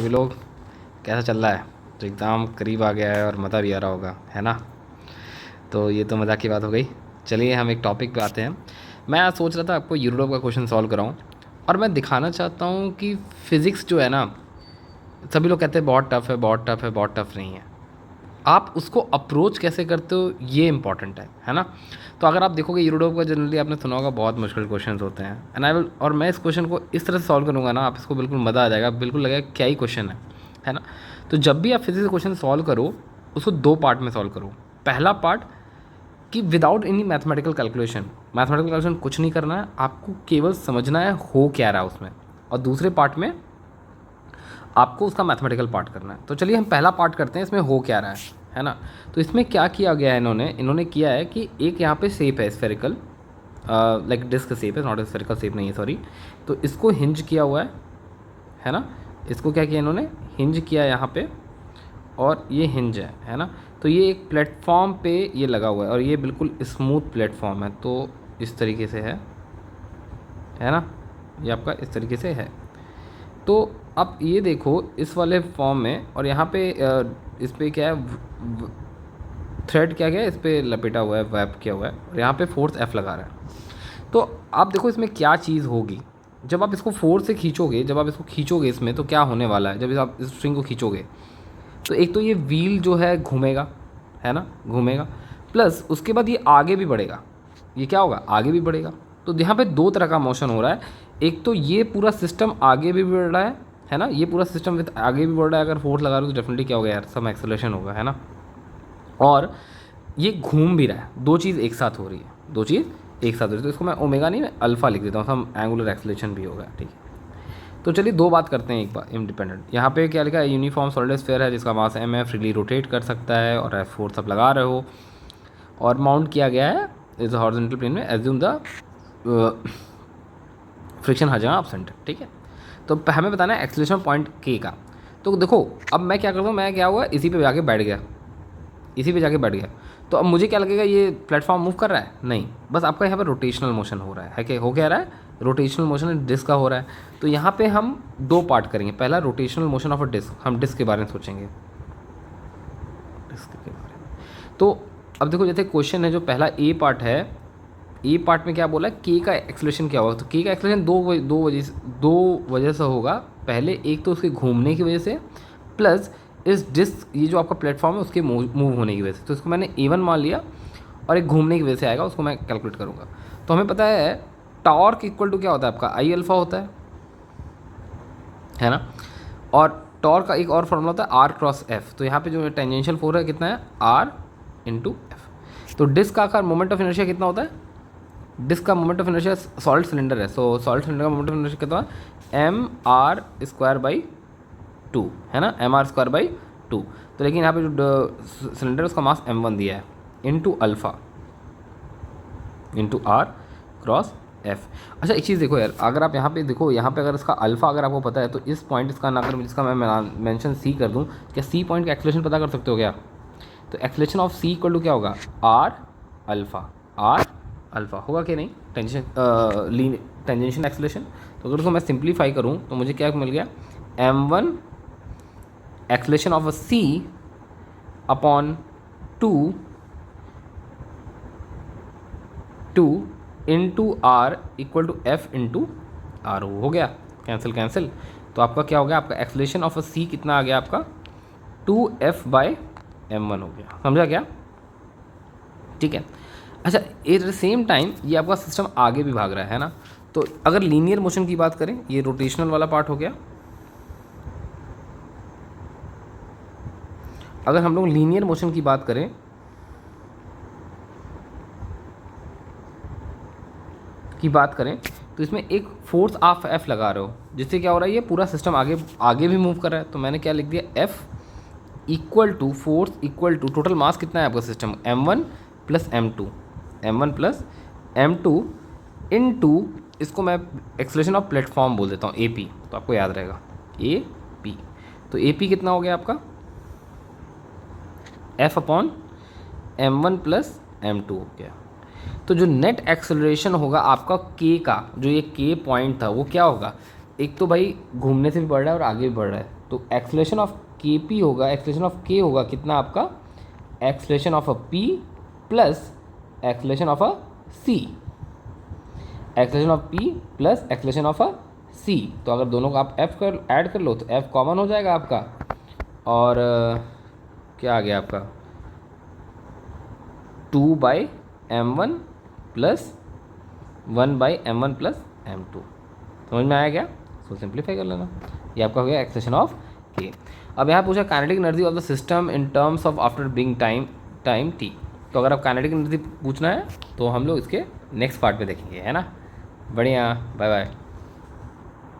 सभी लोग, कैसा चल रहा है? तो एग्ज़ाम करीब आ गया है और मज़ा भी आ रहा होगा, है ना? तो ये तो मज़ाक की बात हो गई। चलिए हम एक टॉपिक पे आते हैं। मैं आज सोच रहा था आपको यूरोप का क्वेश्चन सॉल्व कराऊं, और मैं दिखाना चाहता हूं कि फ़िज़िक्स जो है ना, सभी लोग कहते हैं बहुत टफ़ है, बहुत टफ़ है, बहुत टफ़ नहीं है। आप उसको अप्रोच कैसे करते हो, ये इंपॉर्टेंट है ना? तो अगर आप देखोगे यूरोप का, जनरली आपने सुना होगा बहुत मुश्किल क्वेश्चंस होते हैं, एंड आई विल, और मैं इस क्वेश्चन को इस तरह से सॉल्व करूँगा ना, आप इसको बिल्कुल मज़ा आ जाएगा, बिल्कुल लगेगा क्या ही क्वेश्चन है ना? तो जब भी आप फिजिक्स क्वेश्चन सॉल्व करो, उसको दो पार्ट में सॉल्व करो। पहला पार्ट कि without any mathematical calculation, mathematical calculation कुछ नहीं करना है आपको, केवल समझना है हो क्या रहा है उसमें। और दूसरे पार्ट में आपको उसका मैथमेटिकल पार्ट करना है। तो चलिए हम पहला पार्ट करते हैं, इसमें हो क्या रहा है ना? तो इसमें क्या किया गया है, इन्होंने किया है कि एक यहाँ पे शेप है स्फेरिकल, लाइक डिस्क शेप है, नॉट स्फेरिकल शेप नहीं है, सॉरी। तो इसको हिंज किया हुआ है ना? इसको क्या किया इन्होंने, हिंज किया यहाँ पे, और ये हिंज है ना? तो ये एक प्लेटफॉर्म पे ये लगा हुआ है, और ये बिल्कुल स्मूथ प्लेटफॉर्म है। तो इस तरीके से है ना? ये आपका इस तरीके से है। तो आप ये देखो इस वाले फॉर्म में, और यहाँ पे इस पे क्या है, थ्रेड क्या है, इस पे लपेटा हुआ है, वैप किया हुआ है, और यहाँ पे फोर्स एफ लगा रहा है। तो आप देखो इसमें क्या चीज़ होगी, जब आप इसको फोर्स से खींचोगे, जब आप इसको खींचोगे इसमें, तो क्या होने वाला है जब आप इस स्ट्रिंग को खींचोगे? तो एक तो ये व्हील जो है घूमेगा, है ना, घूमेगा, प्लस उसके बाद ये आगे भी बढ़ेगा। ये क्या होगा, आगे भी बढ़ेगा। तो यहाँ पे दो तरह का मोशन हो रहा है। एक तो ये पूरा सिस्टम आगे भी बढ़ रहा है ना, ये पूरा सिस्टम विद आगे भी बढ़ रहा है। अगर फोर्स लगा रहे हो तो डेफिनेटली क्या होगा यार, सम एक्सेलरेशन होगा, है ना? और ये घूम भी रहा है। दो चीज़ एक साथ हो रही है, दो चीज़ एक साथ हो रही है। तो इसको मैं ओमेगा नहीं, मैं अल्फ़ा लिख देता हूँ, सम एंगुलर एक्सेलरेशन भी होगा, ठीक है? तो चलिए दो बात करते हैं एक बार इंडिपेंडेंट। यहाँ पे क्या लिखा है, यूनिफॉर्म सॉलिड स्फीयर है जिसका मास एम है, फ्रीली रोटेट कर सकता है, और एफ फोर्स आप लगा रहे हो, और माउंट किया गया है इस हॉरिजॉन्टल प्लेन में। एज्यूम द फ्रिक्शन हर जगह एब्सेंट है, ठीक है? तो हमें बताना है एक्सेलरेशन पॉइंट के का। तो देखो अब मैं क्या करता हूँ, मैं क्या हुआ, इसी पे जाके बैठ गया, इसी पे जाके बैठ गया। तो अब मुझे क्या लगेगा, ये प्लेटफॉर्म मूव कर रहा है? नहीं, बस आपका यहाँ पे रोटेशनल मोशन हो रहा है कि हो क्या रहा है, रोटेशनल मोशन डिस्क का हो रहा है। तो यहाँ पे हम दो पार्ट करेंगे। पहला rotational motion of a disc, हम डिस्क के बारे में सोचेंगे, डिस्क के बारे में। तो अब देखो जैसे क्वेश्चन है, जो पहला ए पार्ट है, ए पार्ट में क्या बोला है, के का एक्सेलरेशन क्या होगा? तो के का एक्सेलरेशन दो वजह से होगा। पहले एक तो उसके घूमने की वजह से, प्लस इस डिस्क, ये जो आपका प्लेटफॉर्म है उसके मूव होने की वजह से। तो इसको मैंने ए वन मान लिया, और एक घूमने की वजह से आएगा, उसको मैं कैलकुलेट करूँगा। तो हमें पता है टॉर्क इक्वल टू क्या होता है आपका, आई अल्फ़ा होता है ना? और टॉर्क का एक और फॉर्मूला होता है आर क्रॉस एफ। तो यहाँ पे जो टेंजेंशियल फोर्स है कितना है, आर इंटू एफ। तो डिस्क का आकार मोमेंट ऑफ इनर्शिया कितना होता है, डिस्क का moment of inertia, solid cylinder है, सो सॉलिड सिलेंडर का मोमेंट ऑफ इनर्शिया कितना है, M R square by two, है ना, M R square by two. तो लेकिन यहाँ पे जो सिलेंडर है उसका मास m1 दिया है, into alpha into R cross F. अच्छा एक चीज़ देखो यार, अगर आप यहाँ पे देखो, यहाँ पे अगर इसका अल्फ़ा अगर आपको पता है, तो इस पॉइंट इसका ना, अगर जिसका मैं मेंशन सी कर दूँ, क्या सी पॉइंट का एक्सेलरेशन पता कर सकते हो क्या? तो acceleration of C equal to क्या होगा, आर अल्फ़ा होगा कि नहीं, टेंजेंशियल एक्सेलरेशन। तो अगर उसको मैं सिंप्लीफाई करूँ तो मुझे क्या मिल गया, m1 acceleration of C upon two into R equal to F into R. हो गया कैंसिल। तो आपका क्या हो गया, आपका एक्सेलरेशन ऑफ सी कितना आ गया आपका, 2f बाय m1 हो गया। समझा क्या? ठीक है। अच्छा एट द सेम टाइम ये आपका सिस्टम आगे भी भाग रहा है ना? तो अगर लीनियर मोशन की बात करें, ये रोटेशनल वाला पार्ट हो गया। अगर हम लोग लीनियर मोशन की बात करें तो इसमें एक फोर्स ऑफ एफ लगा रहे हो, जिससे क्या हो रहा है, ये पूरा सिस्टम आगे भी मूव कर रहा है। तो मैंने क्या लिख दिया, F equal to force equal to total mass कितना है आपका system, m1 plus m2 in to, इसको मैं एक्सेलरेशन ऑफ प्लेटफॉर्म बोल देता हूँ, ए पी, तो आपको याद रहेगा ए पी। तो ए पी कितना हो गया आपका, F upon m1 plus m2 हो गया। तो जो नेट एक्सेलरेशन होगा आपका के का, जो ये के पॉइंट था वो क्या होगा, एक तो भाई घूमने से भी बढ़ रहा है और आगे भी बढ़ रहा है, तो एक्सलेशन ऑफ के पी होगा, एक्सलेशन ऑफ के होगा कितना आपका, acceleration of a P plus acceleration of a C, acceleration of P plus acceleration of a C. तो अगर दोनों को आप एफ कर ऐड कर लो तो एफ कॉमन हो जाएगा आपका, और क्या आ गया आपका 2/m1 plus 1/m1 plus m2। समझ में आया क्या? सो सिंप्लीफाई कर लेना, ये आपका हो गया एक्सप्रेशन ऑफ के। अब यहाँ पूछा kinetic energy of the system in terms of after being time T. तो अगर आप काइनेटिक एनर्जी पूछना है तो हम लोग इसके नेक्स्ट पार्ट पे देखेंगे, है ना। बढ़िया, बाय बाय।